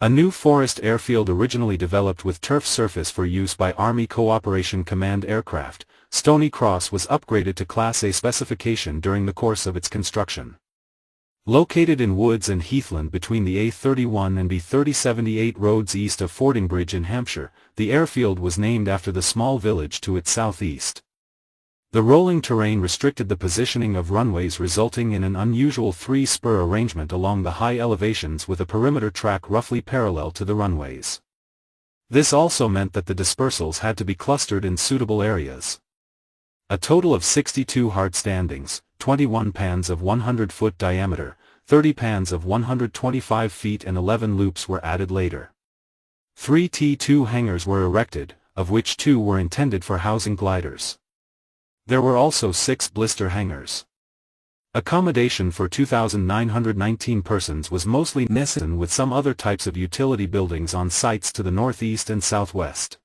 A new forest airfield originally developed with turf surface for use by Army Cooperation Command aircraft, Stoney Cross was upgraded to Class A specification during the course of its construction. Located in woods and heathland between the A31 and B3078 roads east of Fordingbridge in Hampshire, the airfield was named after the small village to its southeast. The rolling terrain restricted the positioning of runways, resulting in an unusual three-spur arrangement along the high elevations with a perimeter track roughly parallel to the runways. This also meant that the dispersals had to be clustered in suitable areas. A total of 62 hard standings, 21 pans of 100-foot diameter, 30 pans of 125 feet and 11 loops were added later. 3 T2 hangars were erected, of which 2 were intended for housing gliders. There were also 6 blister hangars. Accommodation for 2,919 persons was mostly nested with some other types of utility buildings on sites to the northeast and southwest.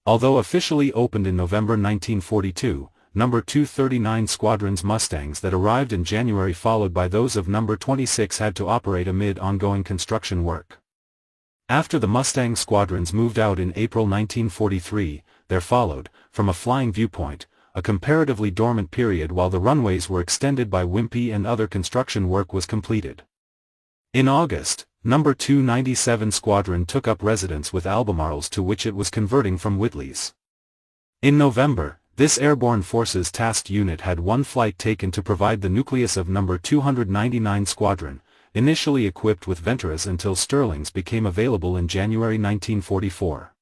Although officially opened in November 1942, No. 239 Squadron's Mustangs that arrived in January followed by those of No. 26 had to operate amid ongoing construction work. After the Mustang squadrons moved out in April 1943, there followed, from a flying viewpoint, a comparatively dormant period while the runways were extended by Wimpy and other construction work was completed. In August, No. 297 Squadron took up residence with Albemarle's, to which it was converting from Whitley's. In November, this Airborne Forces Task Unit had one flight taken to provide the nucleus of No. 299 Squadron, initially equipped with Venturas until Stirlings became available in January 1944.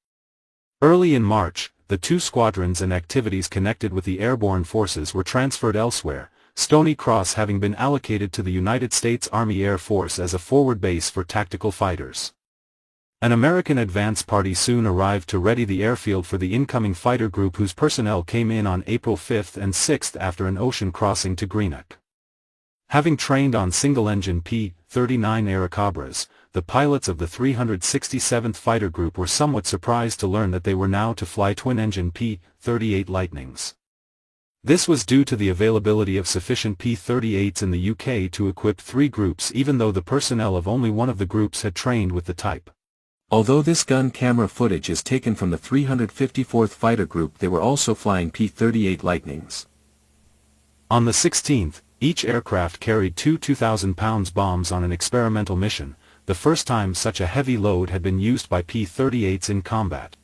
Early in March, the 2 squadrons and activities connected with the airborne forces were transferred elsewhere, Stoney Cross having been allocated to the United States Army Air Force as a forward base for tactical fighters. An American advance party soon arrived to ready the airfield for the incoming fighter group, whose personnel came in on April 5 and 6 after an ocean crossing to Greenock. Having trained on single-engine P-39 Airacobras, the pilots of the 367th Fighter Group were somewhat surprised to learn that they were now to fly twin-engine P-38 Lightnings. This was due to the availability of sufficient P-38s in the UK to equip 3 groups, even though the personnel of only one of the groups had trained with the type. Although this gun camera footage is taken from the 354th Fighter Group, they were also flying P-38 Lightnings. On the 16th, each aircraft carried 2 2,000-pound bombs on an experimental mission, the first time such a heavy load had been used by P-38s in combat.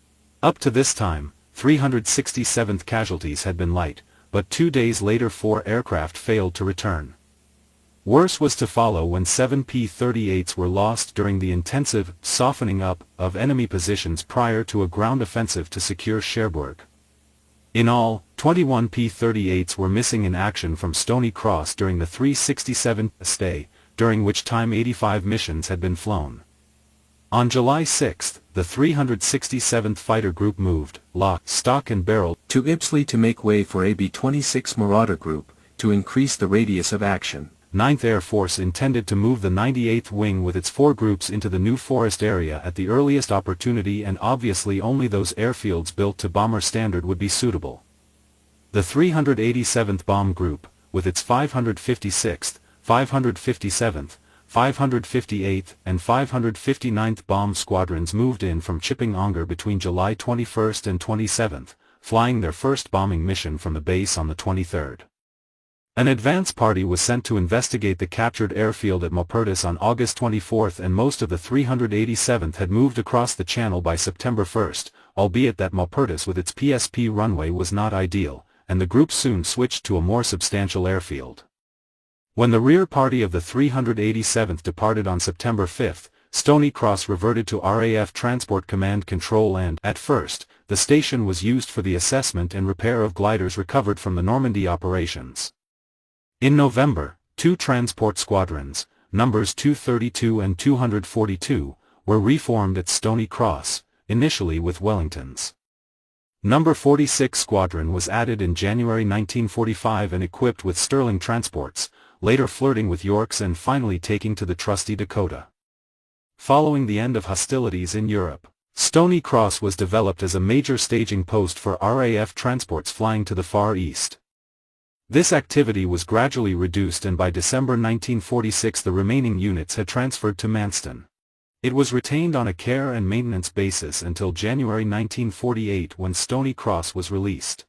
Up to this time, 367th casualties had been light, but 2 days later 4 aircraft failed to return. Worse was to follow when 7 P-38s were lost during the intensive softening up of enemy positions prior to a ground offensive to secure Cherbourg. In all, 21 P-38s were missing in action from Stoney Cross during the 367th stay, during which time 85 missions had been flown. On July 6, the 367th Fighter Group moved, lock, stock and barrel, to Ypsilanti to make way for a B-26 Marauder Group, to increase the radius of action. 9th Air Force intended to move the 98th Wing with its 4 groups into the new forest area at the earliest opportunity, and obviously only those airfields built to bomber standard would be suitable. The 387th Bomb Group, with its 556th, 557th, 558th and 559th Bomb Squadrons moved in from Chipping Ongar between July 21 and 27, flying their first bombing mission from the base on the 23rd. An advance party was sent to investigate the captured airfield at Maupertus on August 24, and most of the 387th had moved across the channel by September 1, albeit that Maupertus with its PSP runway was not ideal, and the group soon switched to a more substantial airfield. When the rear party of the 387th departed on September 5, Stoney Cross reverted to RAF Transport Command control, and, at first, the station was used for the assessment and repair of gliders recovered from the Normandy operations. In November, 2 transport squadrons, numbers 232 and 242, were reformed at Stoney Cross, initially with Wellingtons. No. 46 Squadron was added in January 1945 and equipped with Sterling transports, later flirting with Yorks and finally taking to the trusty Dakota. Following the end of hostilities in Europe, Stoney Cross was developed as a major staging post for RAF transports flying to the Far East. This activity was gradually reduced, and by December 1946 the remaining units had transferred to Manston. It was retained on a care and maintenance basis until January 1948 when Stoney Cross was released.